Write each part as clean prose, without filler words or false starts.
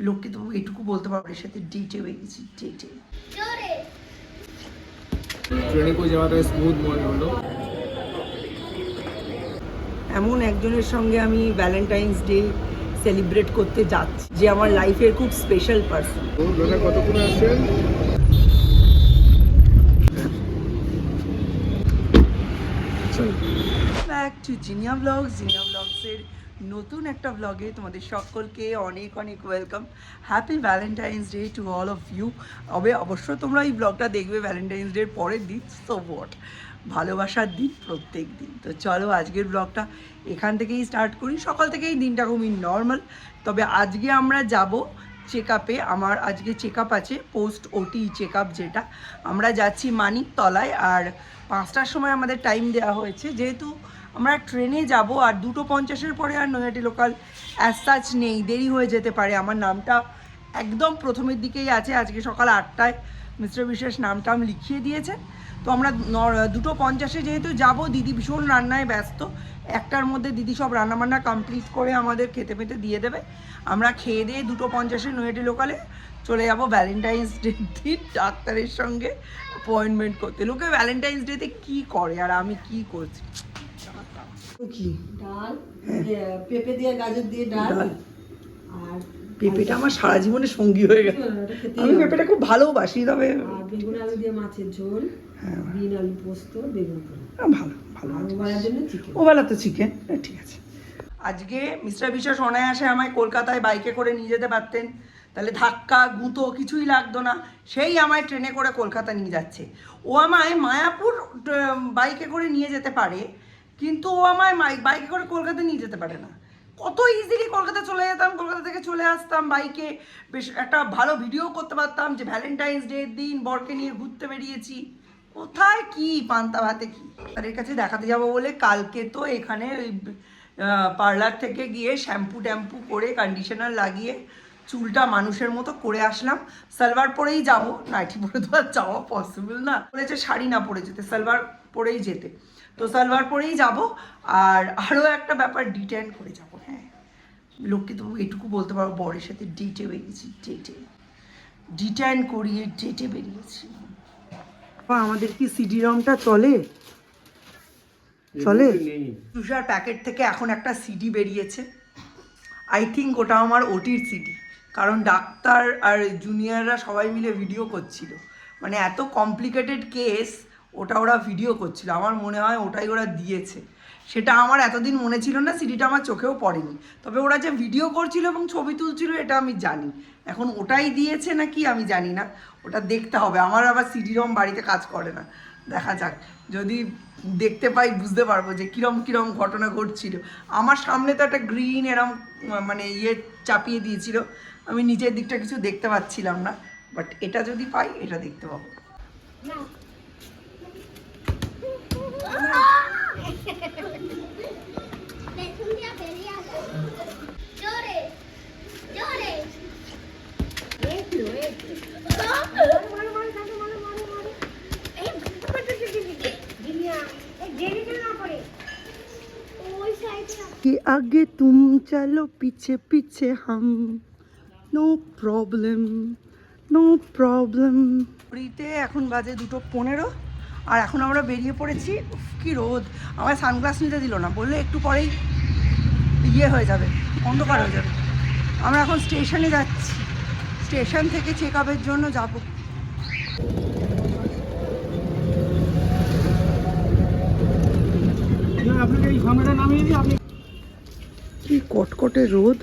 লোককে তো এটুকু বলতে পারবো, এর সাথে ডেটে বেরিয়েছি, ডেটে। ট্রেনে করে যাওয়াটা স্মুথ মনে হলো। এমন একজনের সঙ্গে আমি ভ্যালেন্টাইন্স ডে সেলিব্রেট করতে যাচ্ছি, যে আমার লাইফের খুব স্পেশাল পার্সন। কতক্ষণে আসছেন? Back to Zinia blogs. Zinia ব্লগসের নতুন একটা ব্লগে তোমাদের সকলকে অনেক অনেক welcome. Happy Valentine's day to all of you. অবশ্য তোমরা এই ব্লগটা দেখবে ভ্যালেন্টাইন্স ডের পরের দিন, সো হোয়াট, ভালোবাসার দিন প্রত্যেক দিন। তো চলো আজকের ব্লগটা এখান থেকেই স্টার্ট করি। সকাল থেকেই দিনটা খুবই নর্মাল, তবে আজকে আমরা যাব চেক আপে। আমার আজকে চেক আপ আছে, পোস্ট ওটি চেক আপ, যেটা আমরা যাচ্ছি মানিকতলায়। আর 5টার সময় আমাদের টাইম দেওয়া হয়েছে, যেহেতু আমরা ট্রেনে যাব আর 2:50 পরে আর নৈহাটি লোকাল অ্যাজ সাচ নেই, দেরি হয়ে যেতে পারে। আমার নামটা একদম প্রথমের দিকেই আছে, আজকে সকাল 8টায় মিস্টার বিশেষ নামটাম লিখিয়ে দিয়েছে। তো আমরা 2:50 যেহেতু যাব, দিদি ভীষণ রান্নায় ব্যস্ত, 1টার মধ্যে দিদি সব রান্নাবান্না কমপ্লিট করে আমাদের খেতে পেতে দিয়ে দেবে। আমরা খেয়ে দিয়ে 2:50 নৈহাটি লোকালে চলে যাব ভ্যালেন্টাইন্স ডে দিন ডাক্তারের সঙ্গে অ্যাপয়েন্টমেন্ট করতে। লোকে ভ্যালেন্টাইন্স ডেতে কী করে আর আমি কি করছি, কি ডাল, পেঁপে দিয়ে গাজর দিয়ে ডাল। আর পেঁপেটা আমার সারা জীবনের সঙ্গী হয়ে গেছে। আমি পেঁপেটা খুব ভালোবাসি, তবে বেগুন আলু দিয়ে মাছের ঝোল, বিন আলু পোস্ত, বেগুন পোড়া। ভালো ভালো। আর ওবেলার জন্য চিকেন। ওবেলা তো চিকেন, ঠিক আছে। আজকে মিস্টার বিশ্বাস অনায়াসে আমায় কলকাতায় বাইকে করে নিয়ে যেতে পারতেন, তাহলে ধাক্কা গুঁতো কিছুই লাগতো না। সেই আমায় ট্রেনে করে কলকাতা নিয়ে যাচ্ছে। ও আমায় মায়াপুর বাইকে করে নিয়ে যেতে পারে, কিন্তু ও আমায় বাইকে করে কলকাতা নিয়ে যেতে পারে না। কত ইজিলি কলকাতা চলে যেতাম, কলকাতা থেকে চলে আসতাম বাইকে, বেশ একটা ভালো ভিডিও করতে পারতাম যে ভ্যালেন্টাইন্স ডের দিন বরকে নিয়ে ঘুরতে বেরিয়েছি। কোথায় কি পান্তা ভাতে কি তাদের কাছে দেখাতে যাব বলে কালকে তো এখানে ওই পার্লার থেকে গিয়ে শ্যাম্পু ট্যাম্পু করে কন্ডিশনার লাগিয়ে চুলটা মানুষের মতো করে আসলাম। সালোয়ার পরেই যাব, নাইটি পরে তো আর যাওয়া পসিবল না, বলেছে শাড়ি না পরে যেতে, সালোয়ার পরেই যেতে। তো সালোয়ার পরেই যাব। আর আরও একটা ব্যাপার, ডিটেন করে যাব। হ্যাঁ, লোককে তো এটুকু বলতে পারবো, বরের সাথে ডেটে বেরিয়েছি, ডেটে ডিটেন করিয়ে ডেটে বেরিয়েছি। আমাদের কি সিডি রমটা চলে? চলে। তুষার প্যাকেট থেকে এখন একটা সিডি বেরিয়েছে, আই থিঙ্ক ওটা আমার ওটির সিডি, কারণ ডাক্তার আর জুনিয়ররা সবাই মিলে ভিডিও করছিল, মানে এত কমপ্লিকেটেড কেস, ওটা ওরা ভিডিও করছিল। আমার মনে হয় ওটাই ওরা দিয়েছে। সেটা আমার এতদিন মনে ছিল না, সিডিটা আমার চোখেও পড়েনি, তবে ওরা যে ভিডিও করছিল এবং ছবি তুলছিল এটা আমি জানি। এখন ওটাই দিয়েছে নাকি আমি জানি না, ওটা দেখতে হবে। আমার আবার সিডি রম বাড়িতে কাজ করে না, দেখা যাক, যদি দেখতে পাই বুঝতে পারবো যে কিরম কিরম ঘটনা ঘটছিল। আমার সামনে তো একটা গ্রিন এরম মানে চাপিয়ে দিয়েছিল, আমি নিচের দিকটা কিছু দেখতে পাচ্ছিলাম না, বাট এটা যদি পাই এটা দেখতে পাবো। कि आगे तुम चलो पीछे पीछे हम, नो प्रॉब्लम नो प्रॉब्लम। পুরীতে এখন বাজে 2:15 আর এখন আমরা বেরিয়ে পড়েছি। কি রোদ! আমার সানগ্লাস নিতে দিল না, বললে একটু পরেই ইয়ে হয়ে যাবে, অন্ধকার হয়ে যাবে। আমরা এখন স্টেশনে যাচ্ছি, স্টেশন থেকে চেক আপের জন্য যাবো। কি কটকটে রোদ,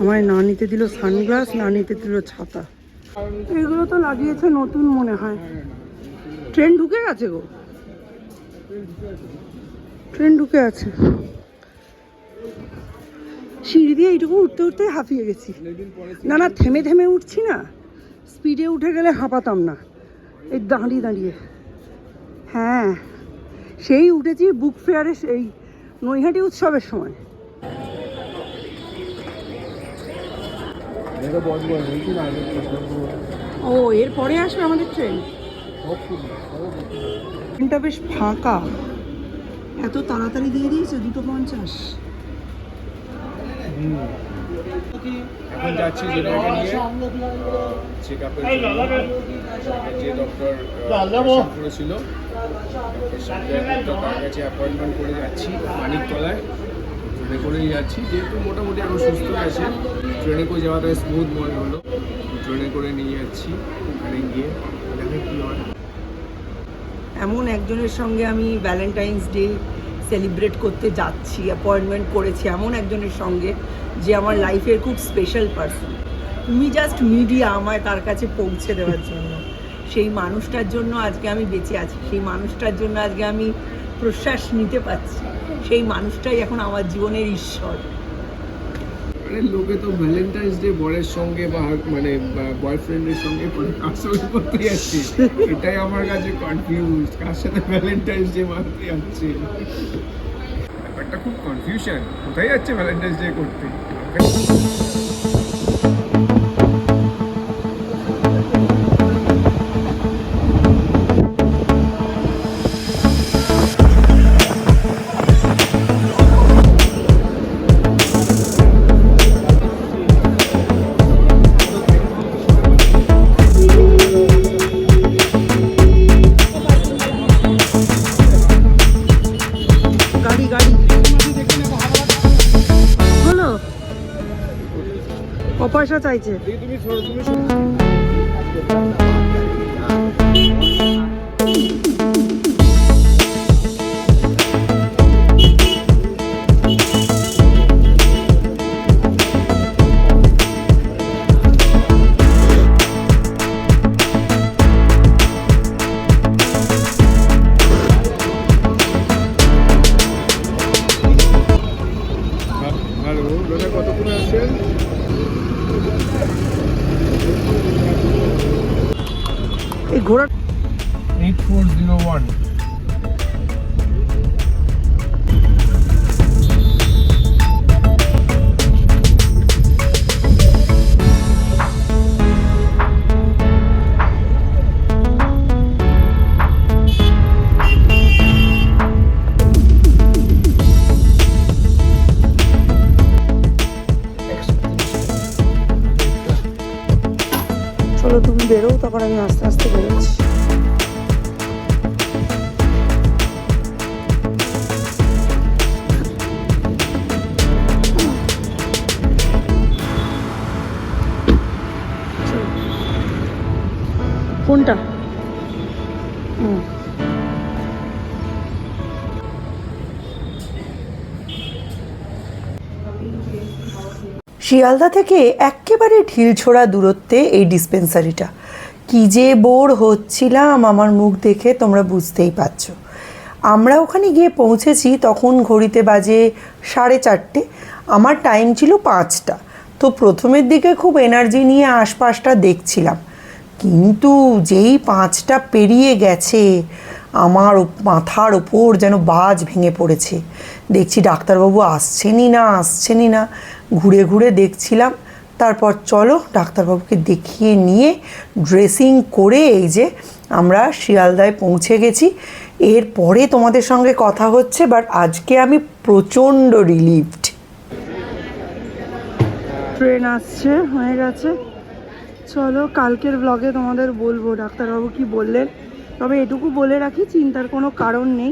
আমায় না নিতে দিল সানগ্লাস, না নিতে দিল ছাতা। এগুলো তো লাগিয়েছে নতুন মনে হয়। ট্রেন ঢুকে গেছে গো, ট্রেন ঢুকে আছে। সিঁড়ি দিয়ে এইটুকু উঠতে উঠতে হাঁপিয়ে গেছি। না না, থেমে থেমে উঠছি না, স্পিডে উঠে গেলে হাঁপাতাম না, এই দাঁড়িয়ে দাঁড়িয়ে। হ্যাঁ, সেই উঠেছি বুক ফেয়ারে, সেই নৈহাটি উৎসবের সময়। ও, এরপরে আসবে আমাদের ট্রেন। ট্রেনটা বেশ ফাঁকা, এত তাড়াতাড়ি দিয়ে দিয়েছে 2:50। এখন যাচ্ছি জেনেকে নিয়ে চেক আপের যে ডক্টর করেছিল তার কাছে অ্যাপয়েন্টমেন্ট করে যাচ্ছি মানিকতলায়। ট্রেনে করেই যাচ্ছি, যেহেতু মোটামুটি এখন সুস্থ আছে। ট্রেনে করে যাওয়াটা স্মুথ মনে হলো, ট্রেনে করে নিয়ে যাচ্ছি। ওখানে গিয়ে দেখে কী হয়। এমন একজনের সঙ্গে আমি ভ্যালেন্টাইন্স ডে সেলিব্রেট করতে যাচ্ছি, অ্যাপয়েন্টমেন্ট করেছি এমন একজনের সঙ্গে যে আমার লাইফের খুব স্পেশাল পার্সন। তুমি জাস্ট মিডিয়া আমায় তার কাছে পৌঁছে দেওয়ার জন্য। সেই মানুষটার জন্য আজকে আমি বেঁচে আছি, সেই মানুষটার জন্য আজকে আমি প্রশ্বাস নিতে পারছি। সেই মানুষটাই এখন আমার জীবনের ঈশ্বর। মানে লোকে তো ভ্যালেন্টাইন্স ডে বরের সঙ্গে বা মানে বয়ফ্রেন্ডের সঙ্গে কার সঙ্গে করতে যাচ্ছে, এটাই আমার কাছে কনফিউজ। কার সাথে ভ্যালেন্টাইন্স ডে মানতে যাচ্ছে, ব্যাপারটা খুব কনফিউশন। কোথায় যাচ্ছে ভ্যালেন্টাইন্স ডে করতে? গাড়ি গাড়ি হলো, ক পয়সা চাইছে? তুমি হ্যালো দাদা, কতক্ষণে আসছেন? এই ঘোড়া 8401। চলো তুমি বেরো, তখন আমি আস্তে আস্তে বেরোচ্ছি। কোনটা? শিয়ালদা থেকে একেবারে ঢিলছোড়া দূরত্বে এই ডিসপেন্সারিটা। কী যে বোর হচ্ছিলাম আমার মুখ দেখে তোমরা বুঝতেই পারছো। আমরা ওখানে গিয়ে পৌঁছেছি তখন ঘড়িতে বাজে 4:30। আমার টাইম ছিল 5টা। তো প্রথমের দিকে খুব এনার্জি নিয়ে আশপাশটা দেখছিলাম, কিন্তু যেই 5টা পেরিয়ে গেছে আমার মাথার ওপর যেন বাজ ভেঙে পড়েছে। দেখছি ডাক্তারবাবু আসছেনই না, ঘুরে ঘুরে দেখছিলাম। তারপর চলো ডাক্তারবাবুকে দেখিয়ে নিয়ে ড্রেসিং করে এই যে আমরা শিয়ালদায় পৌঁছে গেছি। এরপরে তোমাদের সঙ্গে কথা হচ্ছে, বাট আজকে আমি প্রচণ্ড রিলিভড। ট্রেন আসছে, হয়ে গেছে। চলো কালকের ব্লগে তোমাদের বলবো ডাক্তারবাবু কি বললেন। তবে এটুকু বলে রাখি, চিন্তার কোনো কারণ নেই।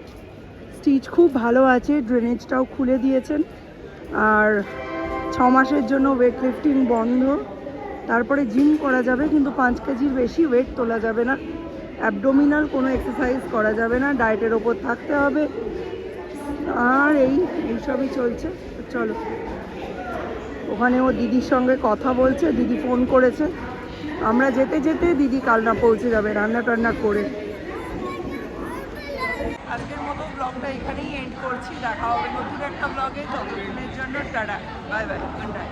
স্টিচ খুব ভালো আছে, ড্রেনেজটাও খুলে দিয়েছেন। আর 6 মাসের জন্য ওয়েট লিফটিং বন্ধ। তারপরে জিম করা যাবে, কিন্তু 5 কেজির বেশি ওয়েট তোলা যাবে না। অ্যাবডোমিনাল কোনো এক্সারসাইজ করা যাবে না, ডায়েটের ওপর থাকতে হবে। আর এইসবই চলছে। চলো, ওখানে ও দিদির সঙ্গে কথা বলছে, দিদি ফোন করেছে। আমরা যেতে যেতে দিদি কালনা পৌঁছে যাবে রান্না টান্না করে। আজকের মতো ব্লগটা এখানেই এন্ড করছি। দেখা হবে নতুন একটা ব্লগে। ততদিনের জন্য tata, bye bye, good night.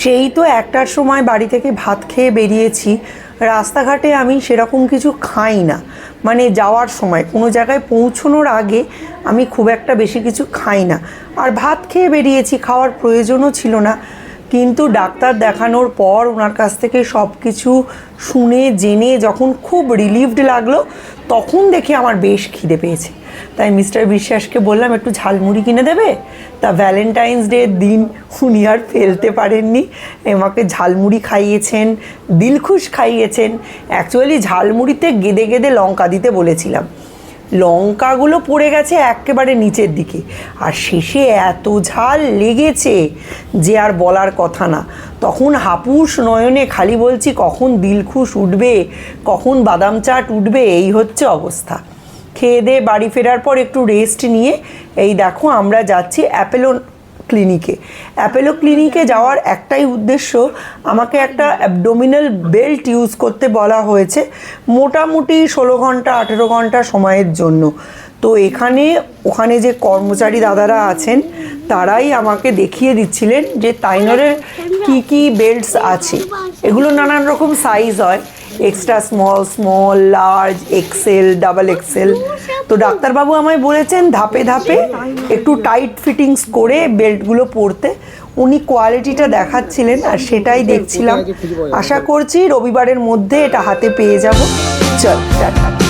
সেই তো 1টার সময় বাড়ি থেকে ভাত খেয়ে বেরিয়েছি। রাস্তাঘাটে আমি সেরকম কিছু খাই না, মানে যাওয়ার সময় কোনো জায়গায় পৌঁছানোর আগে আমি খুব একটা বেশি কিছু খাই না। আর ভাত খেয়ে বেরিয়েছি, খাওয়ার প্রয়োজনও ছিল না। কিন্তু ডাক্তার দেখানোর পর ওনার কাছ থেকে সব কিছু শুনে জেনে যখন খুব রিলিভড লাগলো, তখন দেখে আমার বেশ খিদে পেয়েছে। তাই মিস্টার বিশ্বাসকে বললাম একটু ঝালমুড়ি কিনে দেবে। তা ভ্যালেন্টাইন্স ডের দিন উনি আর ফেলতে পারেননি, আমাকে ঝালমুড়ি খাইয়েছেন, দিলখুশ খাইয়েছেন। অ্যাকচুয়ালি ঝালমুড়িতে গেদে গেদে লঙ্কা দিতে বলেছিলাম, লঙ্কাগুলো পড়ে গেছে একেবারে নিচের দিকে, আর শেষে এত ঝাল লেগেছে যে আর বলার কথা না। তখন হাপুস নয়নে খালি বলছি কখন দিলখুশ উঠবে, কখন বাদাম চাট উঠবে, এই হচ্ছে অবস্থা। খেয়ে দিয়ে বাড়ি ফেরার পর একটু রেস্ট নিয়ে এই দেখো আমরা যাচ্ছি অ্যাপেলো ক্লিনিকে। অ্যাপেলো ক্লিনিকে যাওয়ার একটাই উদ্দেশ্য, আমাকে একটা অ্যাবডোমিনাল বেল্ট ইউজ করতে বলা হয়েছে মোটামুটি 16 ঘন্টা 18 ঘন্টা সময়ের জন্য। তো ওখানে যে কর্মচারী দাদারা আছেন তারাই আমাকে দেখিয়ে দিচ্ছিলেন যে তাইনরের কী বেল্টস আছে। এগুলো নানান রকম সাইজ হয়, extra small, large, XL, double XL. তো ডাক্তারবাবু আমায় বলেছেন ধাপে ধাপে একটু টাইট ফিটিংস করে বেল্টগুলো পরতে। উনি কোয়ালিটিটা দেখাচ্ছিলেন আর সেটাই দেখছিলাম। আশা করছি রবিবারের মধ্যে এটা হাতে পেয়ে যাব। চল টাটা।